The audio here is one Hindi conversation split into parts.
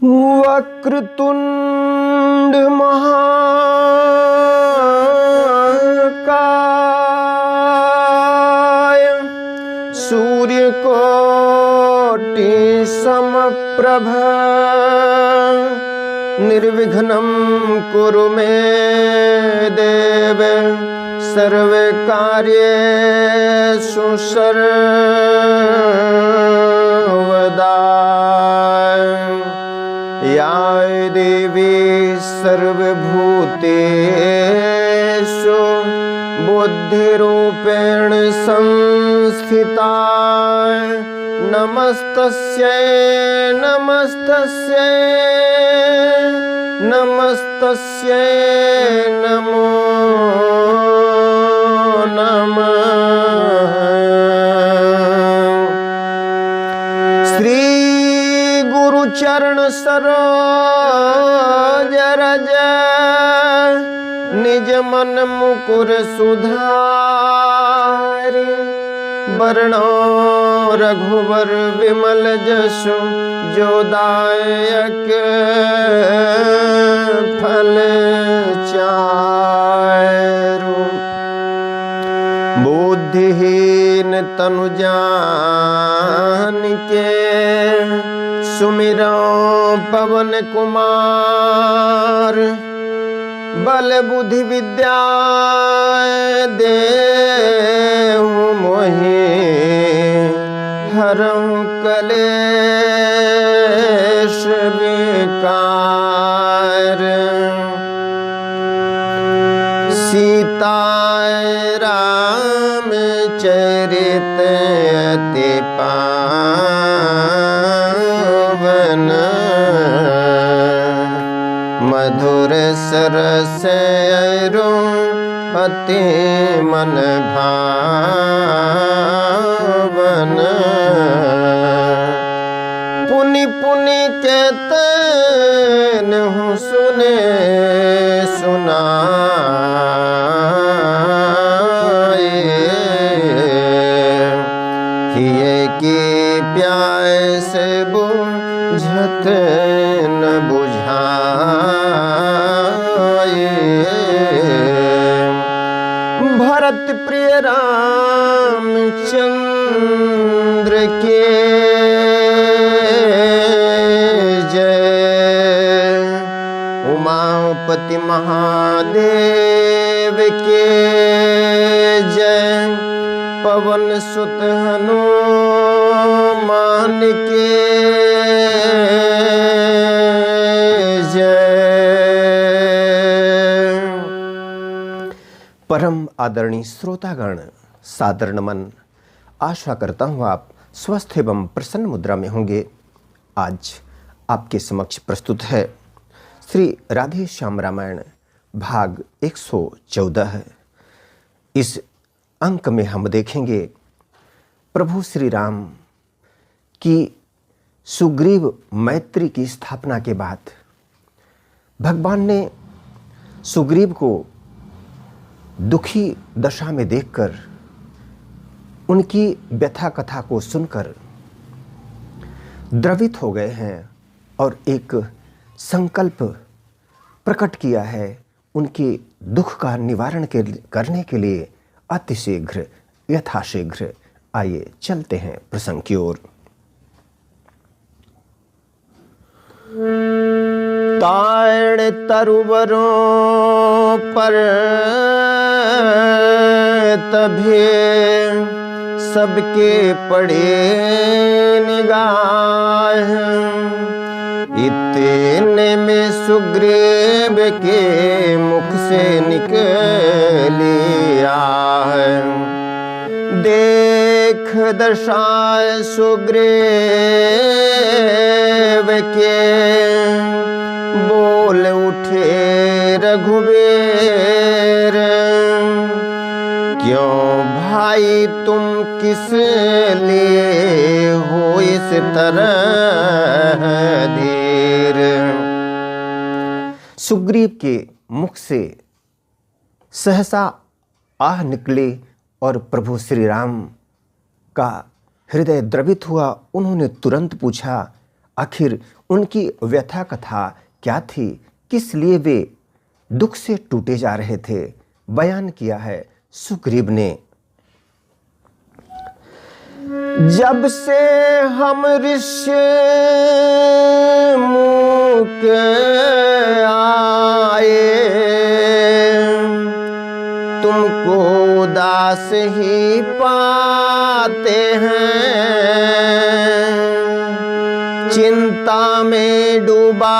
वक्रतुंड महाकाय सूर्यकोटि समप्रभ निर्विघ्नं कुरु मे देव सर्वकार्येषु सर्वदा। या देवी सर्वभूतेषु बुद्धिरूपेण संस्थिता नमस्तस्यै नमस्तस्यै नमस्तस्यै नमो नमः। श्री गुरु चरण सरोज रज निज मन मुकुर सुधारि वर्णो रघुवर विमल जसु जो दायक फल चारु। बुद्धिहीन तनु जानिके सुमिरो पवन कुमार बल बुद्धि विद्या देहु मोहि हरहु कलेश विकार। सीता राम चरित अति पावन मधुर सरस अरु अति मन भावन। पुनि पुनि केतन हूँ सुने सुनाए किए की प्यास बुझत न बुझाए। भरत प्रिय रामचंद्र के जय उमापति महादेव के जय पवन सुत हनुमान के जय। परम आदरणीय श्रोतागण सादर नमन। आशा करता हूँ आप स्वस्थ एवं प्रसन्न मुद्रा में होंगे। आज आपके समक्ष प्रस्तुत है श्री राधे श्याम रामायण भाग 114। इस अंक में हम देखेंगे प्रभु श्री राम की सुग्रीव मैत्री की स्थापना के बाद भगवान ने सुग्रीव को दुखी दशा में देखकर उनकी व्यथा कथा को सुनकर द्रवित हो गए हैं और एक संकल्प प्रकट किया है उनके दुख का निवारण करने के लिए अतिशीघ्र यथाशीघ्र। आइए चलते हैं प्रसंग की ओर। ताड़ तरुवरों पर तभी सबके पड़े निगाह इतने में सुग्रीव के मुख से निकली आह। देख दशाए सुग्रीव के बोल उठे रघुवीर क्यों भाई तुम किस लिए हो इस तरह धीर। सुग्रीव के मुख से सहसा आह निकले और प्रभु श्री राम का हृदय द्रवित हुआ। उन्होंने तुरंत पूछा, आखिर उनकी व्यथा कथा क्या थी, किस लिए वे दुख से टूटे जा रहे थे, बयान किया है सुग्रीव ने। जब से हम ऋषि मुख आए, तुमको उदास ही पाते हैं। चिंता में डूबा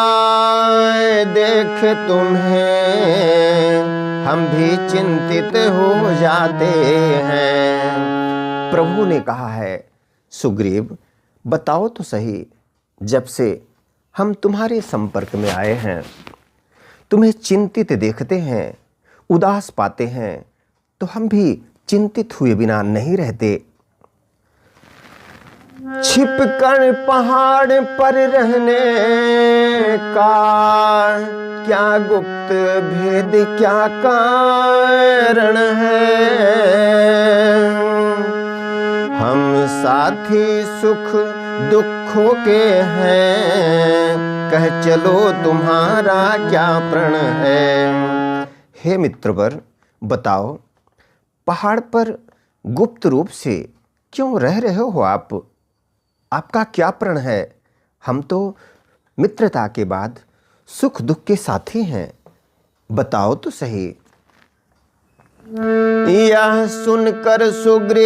देख तुम्हें, हम भी चिंतित हो जाते हैं। प्रभु ने कहा है, सुग्रीव बताओ तो सही, जब से हम तुम्हारे संपर्क में आए हैं, तुम्हें चिंतित देखते हैं, उदास पाते हैं, तो हम भी चिंतित हुए बिना नहीं रहते। छिपकर पहाड़ पर रहने का क्या गुप्त भेद, क्या कारण है। हम साथी सुख दुखों के हैं, कह चलो तुम्हारा क्या प्रण है। हे मित्रवर बताओ, पहाड़ पर गुप्त रूप से क्यों रह रहे हो आप? आपका क्या प्रण है? हम तो मित्रता के बाद सुख दुख के साथी हैं, बताओ तो सही। यह सुनकर सुग्रीव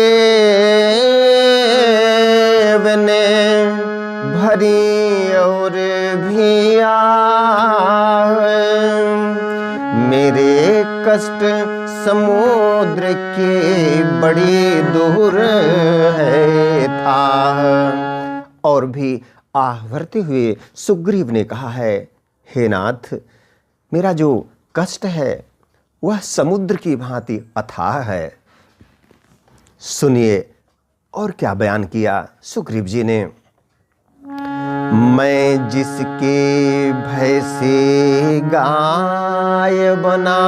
ने भरी और भी आह, मेरे कष्ट समुद्र की बड़ी दूर है था। और भी आह भरते हुए सुग्रीव ने कहा है, हे नाथ, मेरा जो कष्ट है वह समुद्र की भांति अथाह है। सुनिए और क्या बयान किया सुग्रीव जी ने। मैं जिसके भय से गाय बना,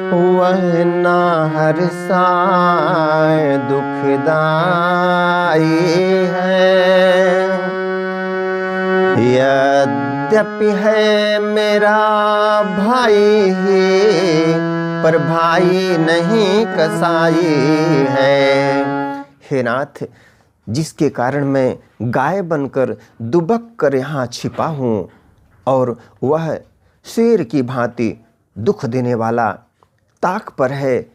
वह ना हर्षाय दुखदाई है। यद्यपि है मेरा भाई ही, पर भाई नहीं कसाई है। हे नाथ, जिसके कारण मैं गाय बनकर दुबक कर यहाँ छिपा हूँ, और वह शेर की भांति दुख देने वाला ताक पर है,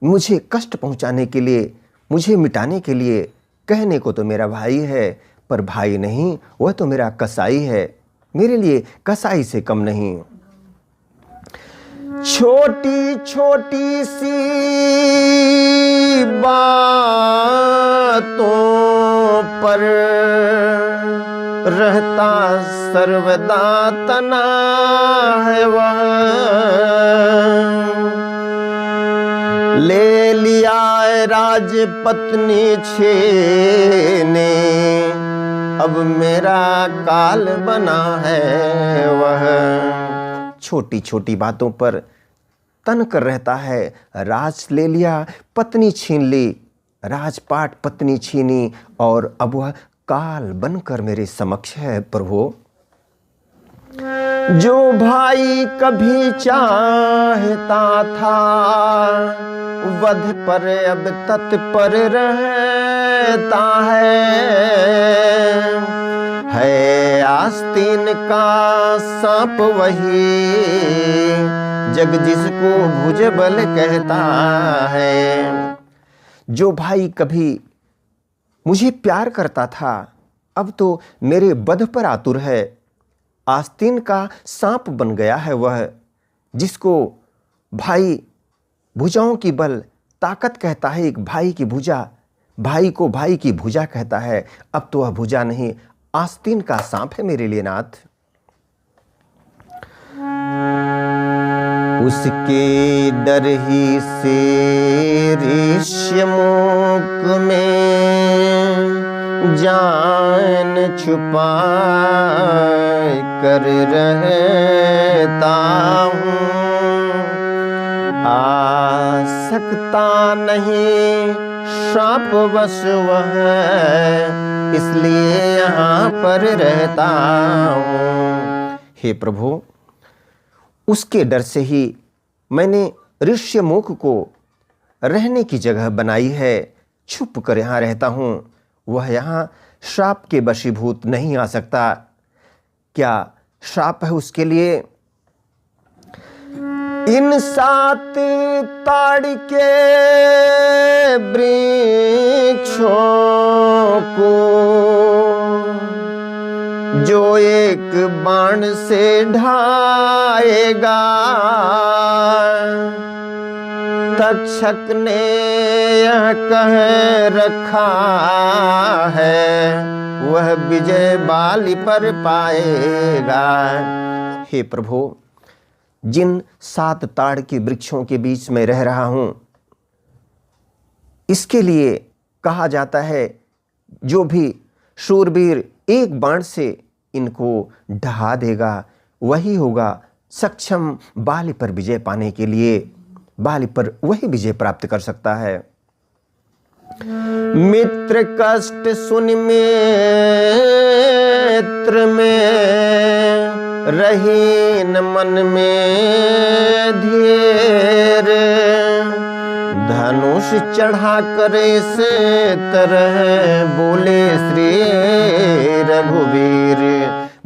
मुझे कष्ट पहुँचाने के लिए, मुझे मिटाने के लिए। कहने को तो मेरा भाई है, पर भाई नहीं, वह तो मेरा कसाई है, मेरे लिए कसाई से कम नहीं। छोटी छोटी सी बातों पर रहता सर्वदा तना है वह। ले लिया राजपत्नी छेने, अब मेरा काल बना है वह। छोटी छोटी बातों पर तन कर रहता है, राज ले लिया, पत्नी छीन ली, राजपाट पत्नी छीनी, और अब वह काल बनकर मेरे समक्ष है प्रभु। जो भाई कभी चाहता था, वध पर अब तत्पर रहता है आस्तीन का सांप वही, जग जिसको भुजबल कहता है। जो भाई कभी मुझे प्यार करता था, अब तो मेरे वध पर आतुर है। आस्तीन का सांप बन गया है वह, जिसको भाई भुजाओं की बल ताकत कहता है। एक भाई की भुजा, भाई को भाई की भुजा कहता है, अब तो वह भुजा नहीं, आस्तीन का सांप है मेरे लिए नाथ। उसके डर ही से ऋष्यमुख में जान छुपा कर रहता हूँ। आ सकता नहीं श्राप वश वह इसलिए यहाँ पर रहता हूँ। हे प्रभु, उसके डर से ही मैंने ऋष्यमुख को रहने की जगह बनाई है, छुप कर यहाँ रहता हूँ। वह यहाँ श्राप के वशीभूत नहीं आ सकता। क्या श्राप है उसके लिए? इन 7 ताड़ के वृक्षों को जो एक बाण से ढाएगा, तक्षक ने यह कह रखा है, वह विजय बाली पर पाएगा। हे प्रभु, जिन 7 ताड़ के वृक्षों के बीच में रह रहा हूं, इसके लिए कहा जाता है जो भी शूरवीर एक बाण से इनको ढहा देगा, वही होगा सक्षम बाली पर विजय पाने के लिए। बाली पर वही विजय प्राप्त कर सकता है। मित्र कष्ट सुन मित्र में रही न मन में धीर, धनुष चढ़ा करे से तरह बोले श्री रघुवीर।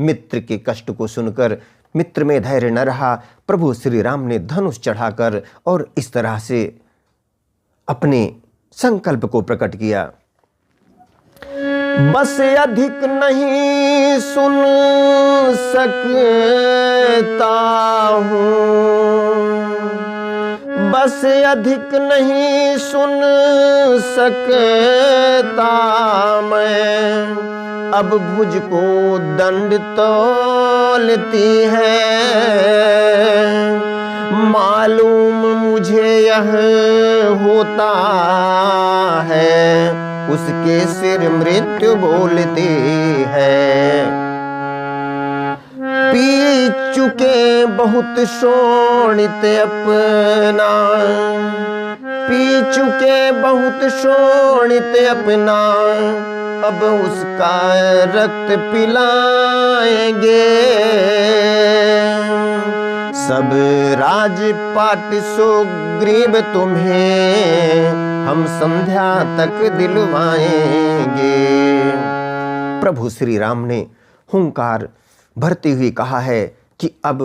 मित्र के कष्ट को सुनकर मित्र में धैर्य न रहा। प्रभु श्री राम ने धनुष चढ़ाकर और इस तरह से अपने संकल्प को प्रकट किया। बस अधिक नहीं सुन सकता हूँ, बस अधिक नहीं सुन सकता मैं, अब भुज को दंड तौलती है, मालूम मुझे यह होता है, उसके सिर मृत्यु बोलती है। पी चुके बहुत शोणित अपना, पी चुके बहुत शोणित अपना, अब उसका रक्त पिलाएंगे। सब राजपाट सुग्रीव तुम्हें हम संध्या तक दिलवाएंगे। प्रभु श्री राम ने हुंकार भरते हुए कहा है कि अब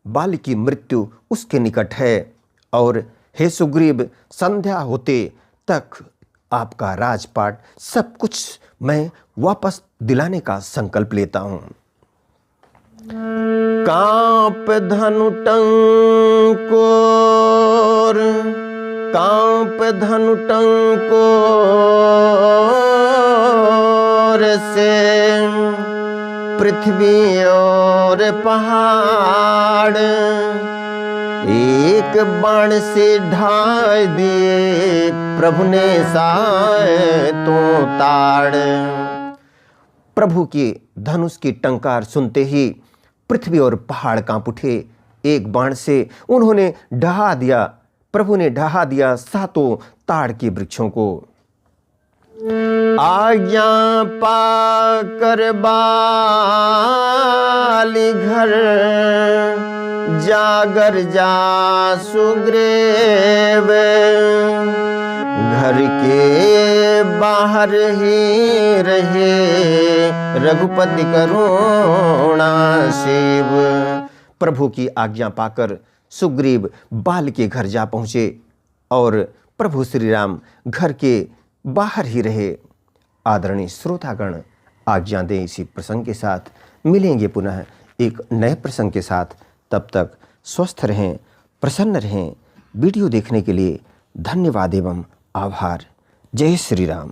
बाली की मृत्यु उसके निकट है और हे सुग्रीव, संध्या होते तक आपका राजपाट सब कुछ मैं वापस दिलाने का संकल्प लेता हूं। कांप धनु टंकोर, कांप धनु टंकोर से पृथ्वी और पहाड़, एक बाण से ढाई दिए प्रभु ने साए तो ताड़। प्रभु के धनुष की टंकार सुनते ही पृथ्वी और पहाड़ कांप उठे। एक बाण से उन्होंने ढहा दिया, प्रभु ने ढहा दिया 7 ताड़ के वृक्षों को। आज्ञा पाकर बाली घर जागर जा सुग्रीव, घर के बाहर ही रहे रघुपति करुणा शिव। प्रभु की आज्ञा पाकर सुग्रीव बाल के घर जा पहुँचे और प्रभु श्री राम घर के बाहर ही रहे। आदरणीय श्रोतागण, आज्ञा दें इसी प्रसंग के साथ मिलेंगे पुनः एक नए प्रसंग के साथ। तब तक स्वस्थ रहें, प्रसन्न रहें। वीडियो देखने के लिए धन्यवाद एवं आभार। जय श्री राम।